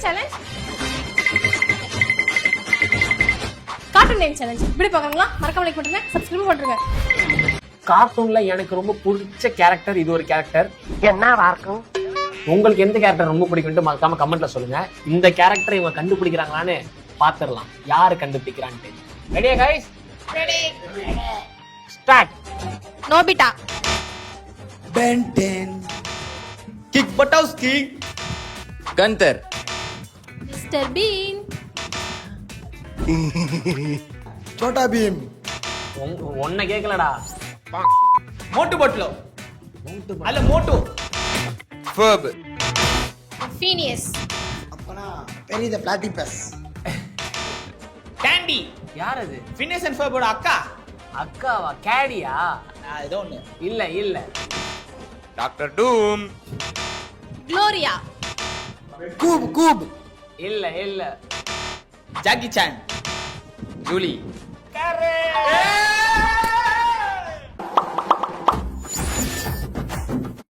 Challenge? Cartoon name challenge. இப்படி பார்க்கறீங்களா? மறக்காம like பண்ணுங்க, சப்ஸ்கிரைப் பண்ணுங்க. கார்ட்டூன்ல எனக்கு ரொம்ப பிடிச்ச கேரக்டர் இது ஒரு கேரக்டர். என்னவா இருக்கும்? உங்களுக்கு எந்த கேரக்டர் ரொம்ப பிடிக்கும்னு மறக்காம கமெண்ட்ல சொல்லுங்க. இந்த கேரக்டரை இவங்க கண்டுபிடிக்கிறாங்களான்னு பாத்துடலாம், யாரு கண்டுபிடிக்கிறான்ட்டு. ரெடியா guys? Ready. Start. Nobita. Ben 10. Kick Butowski. Gunther. Mister been. Chota Bheem. ஒன்ன கேக்கலடா. Motu Butler. அல்ல மோட்டு. Ferb. ஃபீனியஸ். அப்பனா பெரிய த பிளாட்டிபஸ். கேண்டி. யார் அது? ஃபினிஷ் அண்ட் ஃபர்போட அக்கா. அக்காவா? கேடியா? ஏதோ ஒண்ணு. இல்ல Dr. Doom. க்ளோரியா. கூப். இல்ல ஜாக்கி சான். Julie. கரெக்ட்.